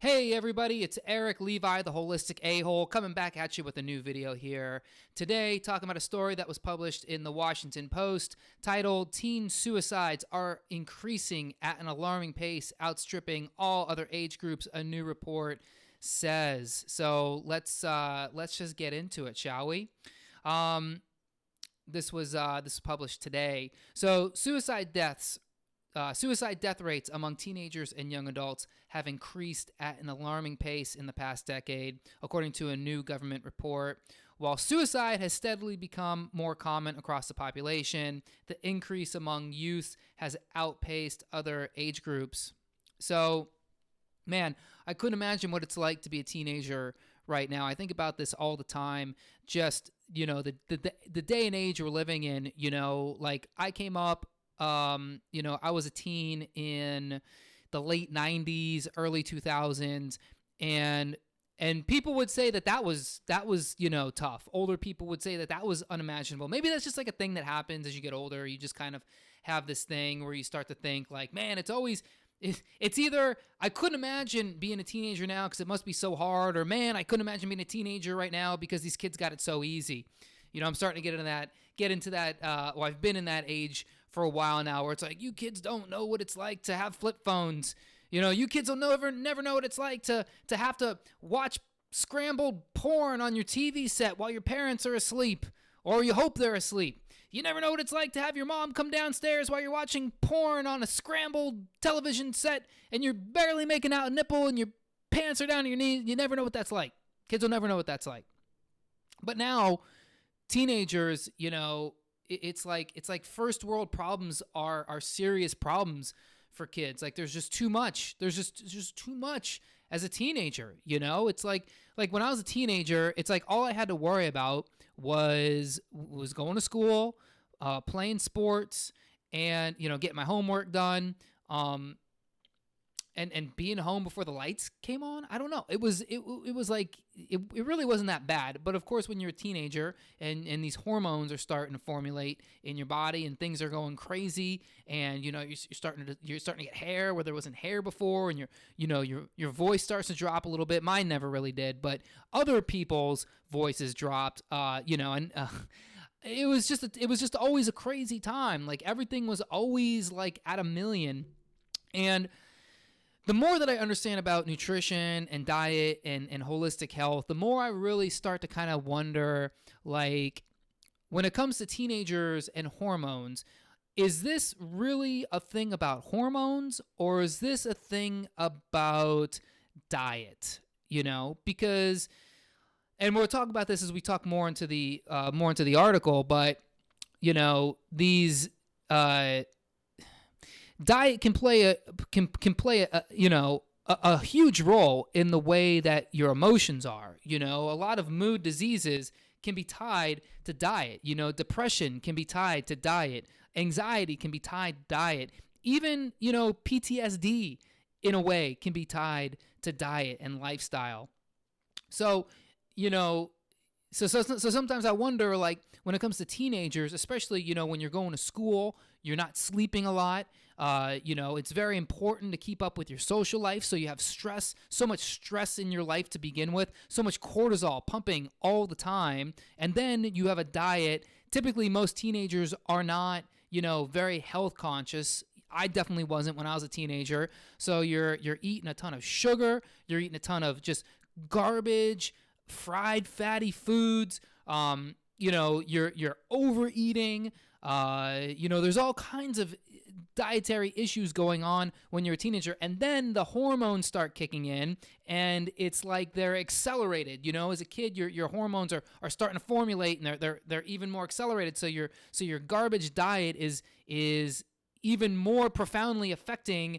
Hey everybody, it's Erik Levi, the Holistic A-Hole, coming back at you with a new video here. Today, talking about a story that was published in the Washington Post titled, "Teen Suicides Are Increasing at an Alarming Pace, Outstripping All Other Age Groups," a new report says. So let's just get into it, shall we? This was published today. So suicide death rates among teenagers and young adults have increased at an alarming pace in the past decade, according to a new government report. While suicide has steadily become more common across the population, the increase among youth has outpaced other age groups. So, man, I couldn't imagine what it's like to be a teenager right now. I think about this all the time. Just, the day and age we're living in, like I came up, I was a teen in the late 90s, early 2000s, and people would say that was tough. Older people would say that was unimaginable. Maybe that's just like a thing that happens as you get older. You just kind of have this thing where you start to think like, man, it's either I couldn't imagine being a teenager now because it must be so hard, or man, I couldn't imagine being a teenager right now because these kids got it so easy. I'm starting to get into that. Well, I've been in that age for a while now, where it's like, you kids don't know what it's like to have flip phones. You kids will never know what it's like to have to watch scrambled porn on your TV set while your parents are asleep, or you hope they're asleep. You never know what it's like to have your mom come downstairs while you're watching porn on a scrambled television set, and you're barely making out a nipple, and your pants are down to your knees. You never know what that's like. Kids will never know what that's like. But now, teenagers, it's like first world problems are serious problems for kids. Like there's just too much. There's just too much as a teenager. It's like when I was a teenager, it's like all I had to worry about was going to school, playing sports, and getting my homework done. And being home before the lights came on. I don't know. It was like it really wasn't that bad. But of course, when you're a teenager and these hormones are starting to formulate in your body and things are going crazy, and you're starting to get hair where there wasn't hair before, and your voice starts to drop a little bit. Mine never really did, but other people's voices dropped. It was just always a crazy time. Like everything was always like at a million, and the more that I understand about nutrition and diet and holistic health, the more I really start to kind of wonder, like, when it comes to teenagers and hormones, is this really a thing about hormones, or is this a thing about diet? Because, and we'll talk about this as we talk more into the article, but these diet can play a huge role in the way that your emotions are. A lot of mood diseases can be tied to diet. Depression can be tied to diet. Anxiety can be tied to diet. Even, PTSD in a way can be tied to diet and lifestyle. So, so sometimes I wonder, like, when it comes to teenagers, especially, when you're going to school, you're not sleeping a lot. It's very important to keep up with your social life. So you have so much stress in your life to begin with, so much cortisol pumping all the time. And then you have a diet. Typically, most teenagers are not, very health conscious. I definitely wasn't when I was a teenager. So you're eating a ton of sugar. You're eating a ton of just garbage, fried fatty foods. You're overeating. There's all kinds of dietary issues going on when you're a teenager, and then the hormones start kicking in, and it's like they're accelerated. As a kid, your hormones are starting to formulate, and they're even more accelerated. So your garbage diet is even more profoundly affecting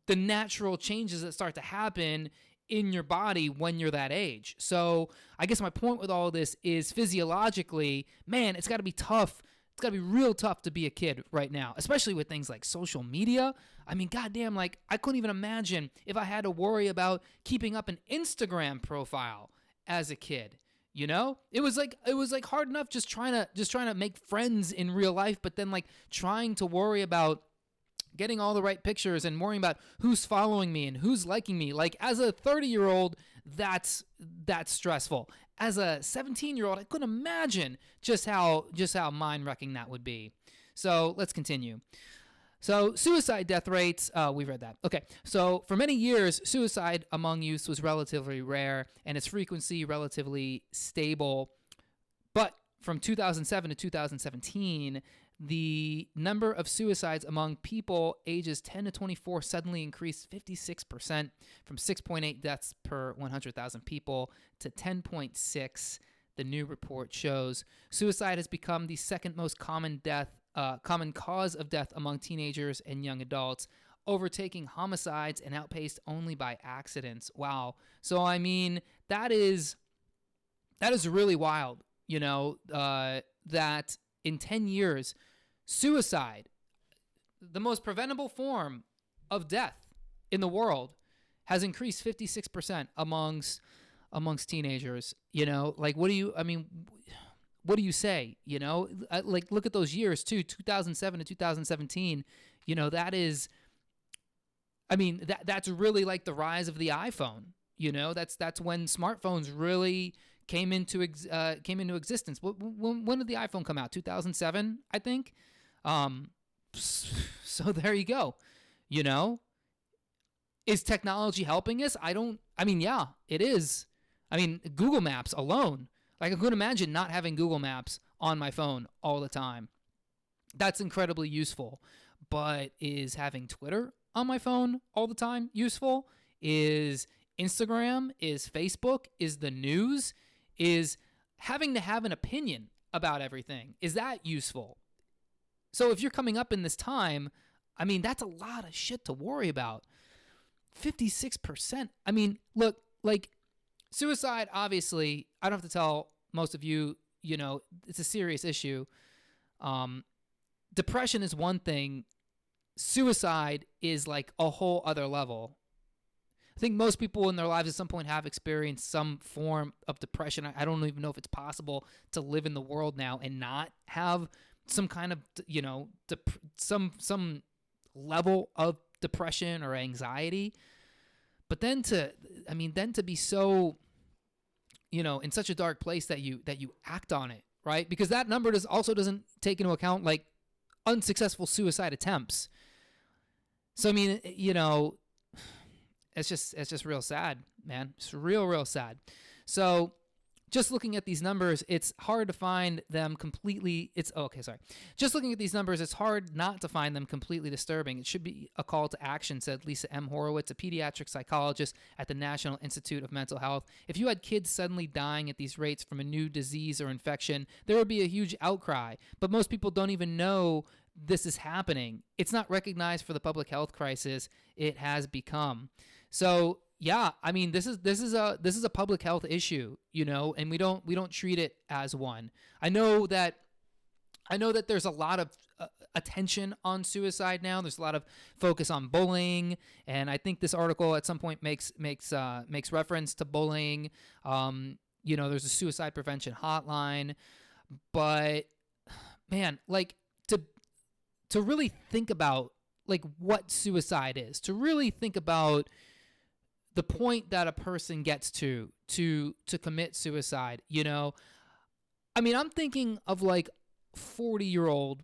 the natural changes that start to happen in your body when you're that age. So I guess my point with all this is, physiologically, man, it's got to be tough. It's got to be real tough to be a kid right now, especially with things like social media. I mean, goddamn, like, I couldn't even imagine if I had to worry about keeping up an Instagram profile as a kid. It was like hard enough just trying to make friends in real life, but then like trying to worry about getting all the right pictures and worrying about who's following me and who's liking me. Like as a 30-year-old, that's stressful. As a 17-year-old, I couldn't imagine just how mind-wrecking that would be. So let's continue. So suicide death rates, we read that. Okay, so for many years, suicide among youth was relatively rare and its frequency relatively stable. But from 2007 to 2017, the number of suicides among people ages 10 to 24 suddenly increased 56% from 6.8 deaths per 100,000 people to 10.6. The new report shows suicide has become the second most common cause of death among teenagers and young adults, overtaking homicides and outpaced only by accidents. Wow. So I mean, that is really wild, that in 10 years, suicide, the most preventable form of death in the world, has increased 56% amongst teenagers. Like what do you say? Like look at those years too, 2007 to 2017. That is, that's really like the rise of the iPhone. That's when smartphones really came into existence. When did the iPhone come out? 2007, I think. So there you go. Is technology helping us? Yeah, it is. Google Maps alone. Like I couldn't imagine not having Google Maps on my phone all the time. That's incredibly useful. But is having Twitter on my phone all the time useful? Is Instagram? Is Facebook? Is the news? Is having to have an opinion about everything? Is that useful? So if you're coming up in this time, that's a lot of shit to worry about. 56%. Look, like suicide, obviously, I don't have to tell most of you, it's a serious issue. Depression is one thing. Suicide is like a whole other level. I think most people in their lives at some point have experienced some form of depression. I don't even know if it's possible to live in the world now and not have some kind of, some level of depression or anxiety. But then to be so, in such a dark place that you act on it, right? Because that number doesn't take into account like unsuccessful suicide attempts. So it's just real sad, man. It's real sad. So just looking at these numbers, it's hard to find them completely. Just looking at these numbers, it's hard not to find them completely disturbing. It should be a call to action, said Lisa M. Horowitz, a pediatric psychologist at the National Institute of Mental Health. If you had kids suddenly dying at these rates from a new disease or infection, there would be a huge outcry. But most people don't even know this is happening. It's not recognized for the public health crisis it has become. So yeah, this is a public health issue, and we don't treat it as one. I know that there's a lot of attention on suicide now. There's a lot of focus on bullying, and I think this article at some point makes reference to bullying. There's a suicide prevention hotline, but man, like to really think about like what suicide is, to really think about the point that a person gets to commit suicide, I'm thinking of like 40-year-old,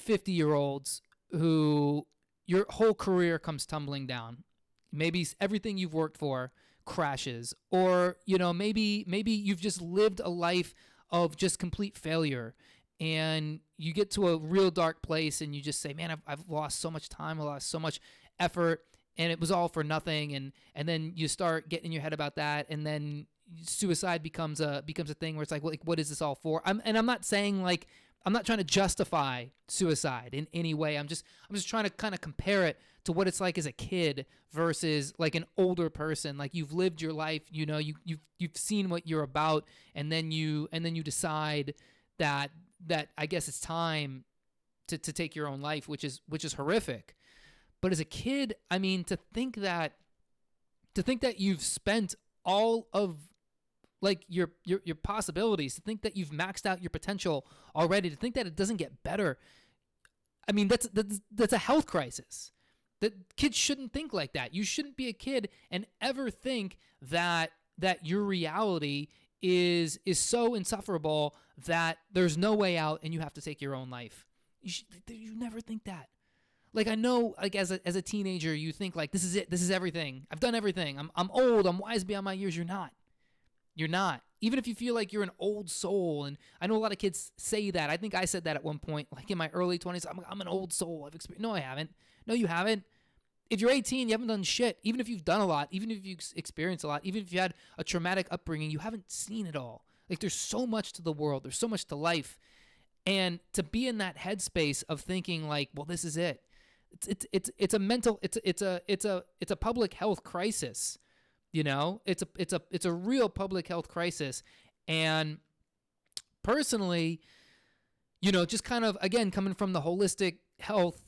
50-year-olds who your whole career comes tumbling down. Maybe everything you've worked for crashes, or, maybe you've just lived a life of just complete failure, and you get to a real dark place and you just say, man, I've lost so much time, I lost so much effort, and it was all for nothing. And then you start getting in your head about that, and then suicide becomes a thing where it's like, what is this all for? I'm not saying like, I'm not trying to justify suicide in any way. I'm just trying to kind of compare it to what it's like as a kid versus like an older person. Like you've lived your life, you've seen what you're about, and then you decide that I guess it's time to take your own life, which is horrific. But as a kid, to think that you've spent all of like your possibilities, to think that you've maxed out your potential already, to think that it doesn't get better. I mean, that's a health crisis. That kids shouldn't think like that. You shouldn't be a kid and ever think that your reality is so insufferable that there's no way out and you have to take your own life. You never think that. Like, I know, like, as a teenager, you think like, this is it, this is everything. I've done everything. I'm old. I'm wise beyond my years. You're not. You're not. Even if you feel like you're an old soul, and I know a lot of kids say that. I think I said that at one point, like in my early 20s. I'm an old soul. I've experienced. No, I haven't. No, you haven't. If you're 18, you haven't done shit. Even if you've done a lot, even if you've experienced a lot, even if you had a traumatic upbringing, you haven't seen it all. Like, there's so much to the world. There's so much to life. And to be in that headspace of thinking like, well, this is it. It's a mental, it's a public health crisis. You know, it's a real public health crisis. And personally, you know, just kind of, again, coming from the holistic health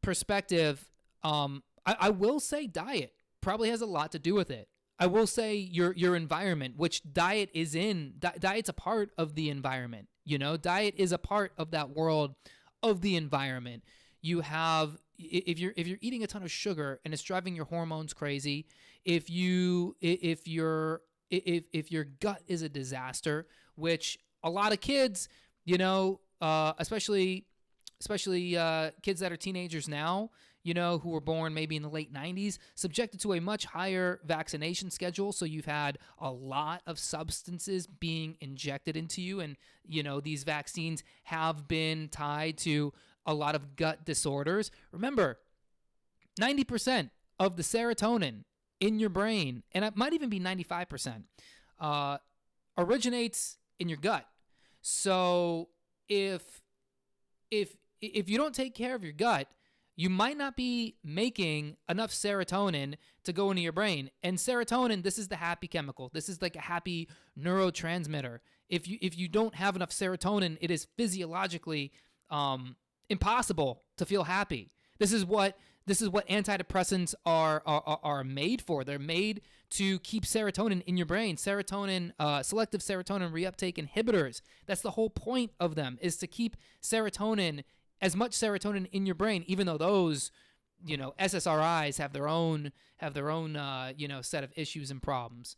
perspective, I will say diet probably has a lot to do with it. I will say your environment, which diet is in. Diet's a part of the environment. You know, diet is a part of that world of the environment. You have, if you're eating a ton of sugar and it's driving your hormones crazy, if your gut is a disaster, which a lot of kids, you know, especially kids that are teenagers now, you know, who were born maybe in the late 90s, subjected to a much higher vaccination schedule. So you've had a lot of substances being injected into you. And, you know, these vaccines have been tied to a lot of gut disorders. Remember, 90% of the serotonin in your brain, and it might even be 95%, originates in your gut. So if you don't take care of your gut, you might not be making enough serotonin to go into your brain. And serotonin, this is the happy chemical. This is like a happy neurotransmitter. If you don't have enough serotonin, it is physiologically impossible to feel happy. This is what antidepressants are made for. They're made to keep serotonin in your brain. Serotonin, selective serotonin reuptake inhibitors. That's the whole point of them, is to keep as much serotonin in your brain, even though those, you know, SSRIs have their own you know, set of issues and problems.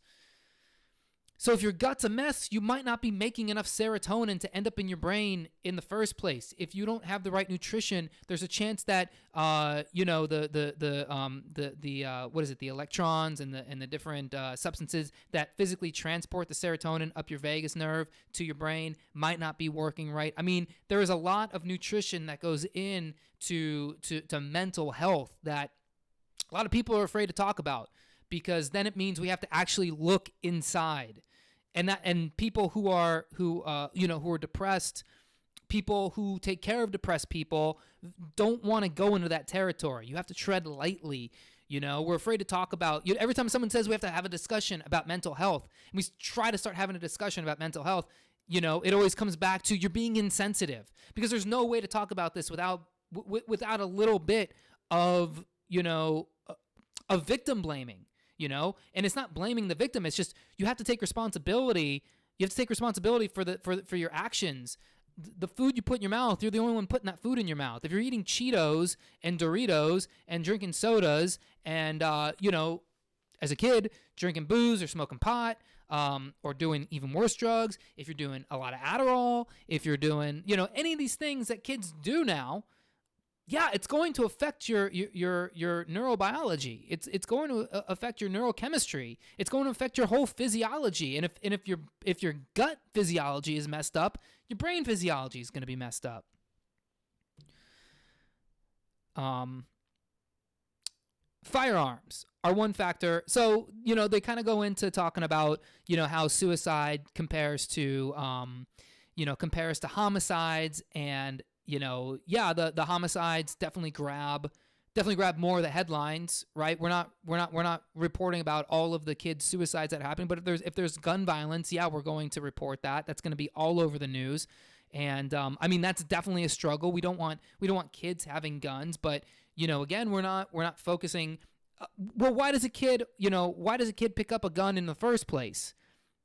So if your gut's a mess, you might not be making enough serotonin to end up in your brain in the first place. If you don't have the right nutrition, there's a chance that you know, the electrons and the different substances that physically transport the serotonin up your vagus nerve to your brain might not be working right. I mean, there is a lot of nutrition that goes in to mental health that a lot of people are afraid to talk about, because then it means we have to actually look inside. And people who are depressed, people who take care of depressed people, don't want to go into that territory. You have to tread lightly. You know, we're afraid to talk about, every time someone says we have to have a discussion about mental health, and we try to start having a discussion about mental health, you know, it always comes back to you're being insensitive, because there's no way to talk about this without a little bit of, you know, of victim blaming. You know, and it's not blaming the victim. It's just, you have to take responsibility. You have to take responsibility for your actions. The food you put in your mouth, you're the only one putting that food in your mouth. If you're eating Cheetos and Doritos and drinking sodas and, you know, as a kid, drinking booze or smoking pot, or doing even worse drugs, if you're doing a lot of Adderall, if you're doing, you know, any of these things that kids do now, yeah, it's going to affect your neurobiology. It's going to affect your neurochemistry. It's going to affect your whole physiology. And if your gut physiology is messed up, your brain physiology is going to be messed up. Firearms are one factor. So, you know, they kind of go into talking about, you know, how suicide compares to homicides. And, you know, yeah, the homicides definitely grab more of the headlines, right? We're not reporting about all of the kids' suicides that happen, but if there's gun violence, yeah, we're going to report that. That's going to be all over the news. And I mean, that's definitely a struggle. We don't want kids having guns, but, you know, again, we're not focusing. Well, why does a kid pick up a gun in the first place?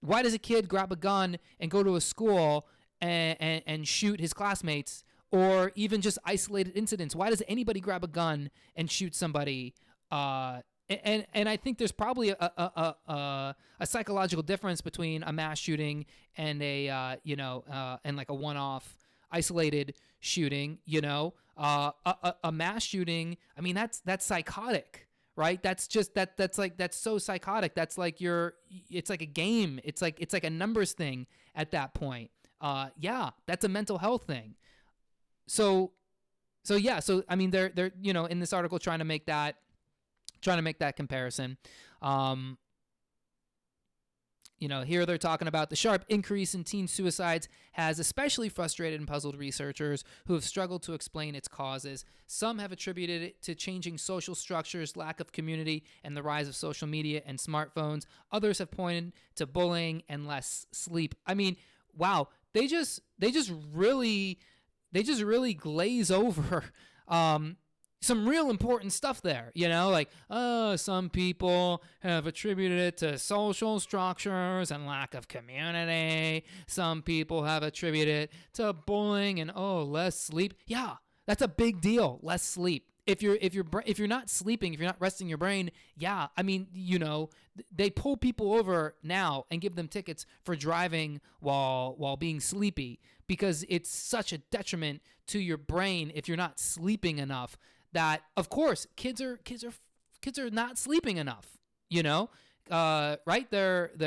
Why does a kid grab a gun and go to a school and shoot his classmates or even just isolated incidents. Why does anybody grab a gun and shoot somebody? And I think there's probably a psychological difference between a mass shooting and and like a one-off isolated shooting. A mass shooting. I mean, that's psychotic, right? That's so psychotic. That's like it's like a game. It's like a numbers thing at that point. Yeah, that's a mental health thing. So I mean, they're in this article trying to make that comparison. Here they're talking about the sharp increase in teen suicides has especially frustrated and puzzled researchers who have struggled to explain its causes. Some have attributed it to changing social structures, lack of community, and the rise of social media and smartphones. Others have pointed to bullying and less sleep. I mean, wow, they just really glaze over some real important stuff there, like, some people have attributed it to social structures and lack of community. Some people have attributed it to bullying and, less sleep. Yeah, that's a big deal. Less sleep. If you're not sleeping, if you're not resting your brain, yeah, I mean, they pull people over now and give them tickets for driving while being sleepy, because it's such a detriment to your brain if you're not sleeping enough. That, of course, kids are not sleeping enough, right? They're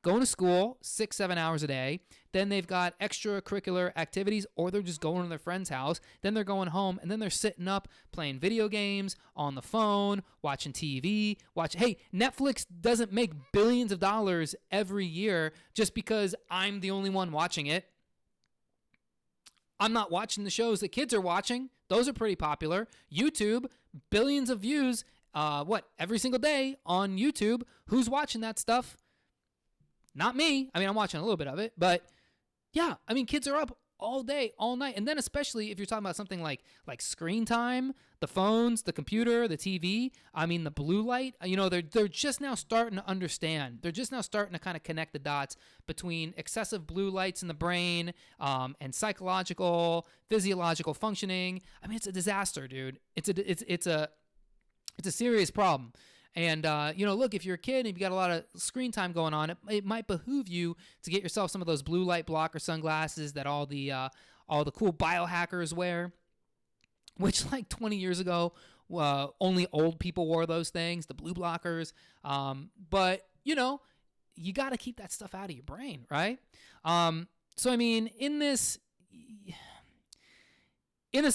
going to school 6-7 hours a day. Then they've got extracurricular activities, or they're just going to their friend's house. Then they're going home, and then they're sitting up playing video games on the phone, watching TV. Hey, Netflix doesn't make billions of dollars every year just because I'm the only one watching it. I'm not watching the shows that kids are watching. Those are pretty popular. YouTube, billions of views, every single day on YouTube. Who's watching that stuff? Not me. I mean, I'm watching a little bit of it, but yeah, I mean, kids are up all day, all night. And then especially if you're talking about something like screen time, the phones, the computer, the TV, I mean, the blue light, they're just now starting to understand. They're just now starting to kind of connect the dots between excessive blue lights in the brain, and psychological, physiological functioning. I mean, it's a disaster, dude. It's a serious problem. And, look, if you're a kid and you've got a lot of screen time going on, it might behoove you to get yourself some of those blue light blocker sunglasses that all the cool biohackers wear, which like 20 years ago, only old people wore those things, the blue blockers. But, you got to keep that stuff out of your brain, right? So, I mean, in this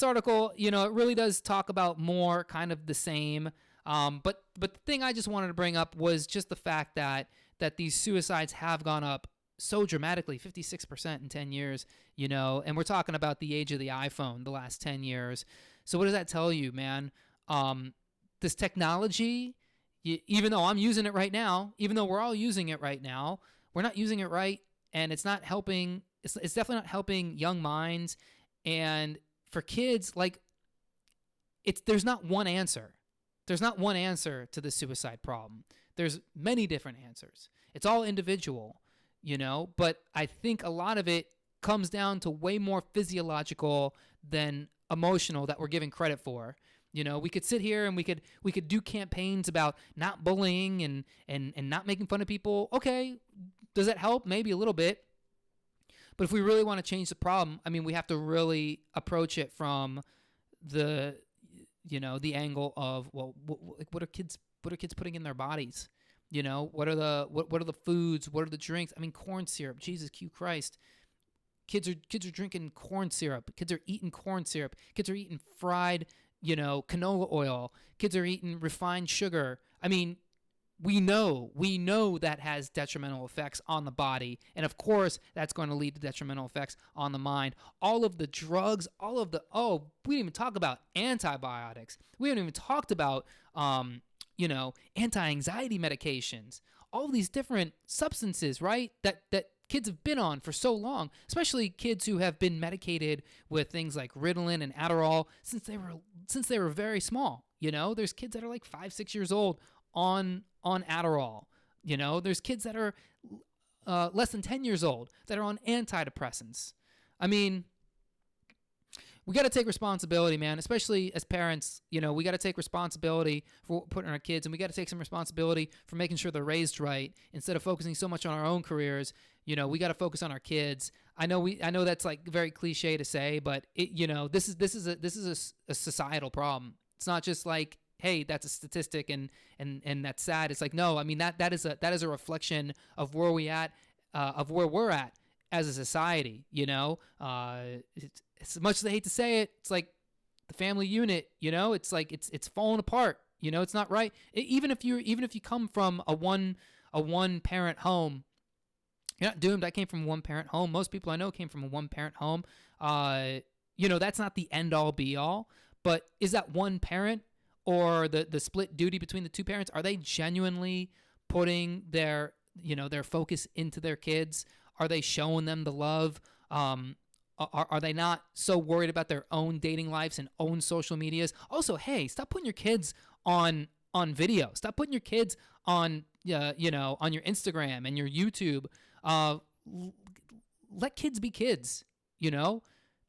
article, it really does talk about more kind of the same. But the thing I just wanted to bring up was just the fact that these suicides have gone up so dramatically, 56% in 10 years, and we're talking about the age of the iPhone, the last 10 years. So what does that tell you, man? This technology, even though I'm using it right now, even though we're all using it right now, we're not using it right, and it's not helping. It's definitely not helping young minds. And for kids, like, there's not one answer. There's not one answer to the suicide problem. There's many different answers. It's all individual, but I think a lot of it comes down to way more physiological than emotional that we're giving credit for. We could sit here and we could do campaigns about not bullying and not making fun of people. Okay, does that help? Maybe a little bit. But if we really want to change the problem, I mean, we have to really approach it from the angle of, well, what are kids putting in their bodies? What are the foods? What are the drinks? I mean, corn syrup. Jesus Christ. Kids are drinking corn syrup. Kids are eating corn syrup. Kids are eating fried, canola oil. Kids are eating refined sugar. I mean, we know that has detrimental effects on the body. And of course, that's going to lead to detrimental effects on the mind. All of the drugs, we didn't even talk about antibiotics. We haven't even talked about, anti-anxiety medications. All of these different substances, right? That kids have been on for so long, especially kids who have been medicated with things like Ritalin and Adderall since they were very small. There's kids that are like 5-6 years old on Adderall. There's kids that are less than 10 years old that are on antidepressants. I mean, we got to take responsibility, man, especially as parents. You know, we got to take responsibility for what we're putting on our kids, and we got to take some responsibility for making sure they're raised right. Instead of focusing so much on our own careers, you know, we got to focus on our kids. I know that's like very cliche to say, but this is a societal problem. It's not just like, hey, that's a statistic and that's sad. It's like, no, I mean that is a reflection of where we're at as a society. You know, it's, as much as I hate to say it, it's like the family unit. You know, it's like it's falling apart. You know, it's not right. Even if you come from a one parent home, you're not doomed. I came from a one parent home. Most people I know came from a one parent home. That's not the end all be all. But is that one parent or the split duty between the two parents? Are they genuinely putting their focus into their kids? Are they showing them the love? Are they not so worried about their own dating lives and own social medias? Also, hey, stop putting your kids on video. Stop putting your kids on on your Instagram and your YouTube. Let kids be kids. You know,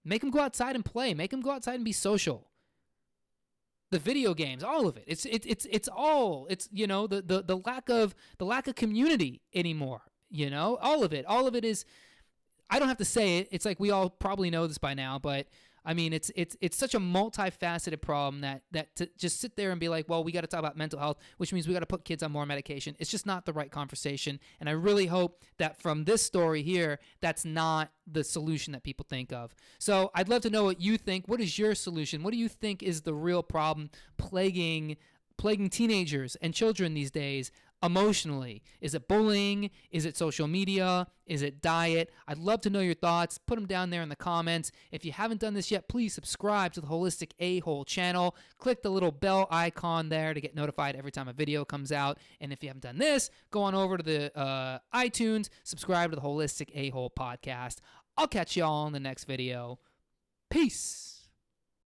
make them go outside and play. Make them go outside and be social. The video games, all of it. It's the lack of community anymore. You know, all of it is. I don't have to say it. It's like we all probably know this by now, but I mean, it's such a multifaceted problem that to just sit there and be like, well, we got to talk about mental health, which means we got to put kids on more medication. It's just not the right conversation. And I really hope that from this story here, that's not the solution that people think of. So I'd love to know what you think. What is your solution? What do you think is the real problem plaguing teenagers and children these days emotionally? Is it bullying? Is it social media? Is it diet? I'd love to know your thoughts. Put them down there in the comments. If you haven't done this yet, please subscribe to the Holistic A-Hole channel. Click the little bell icon there to get notified every time a video comes out. And if you haven't done this, go on over to the iTunes, subscribe to the Holistic A-Hole podcast. I'll catch y'all in the next video. Peace.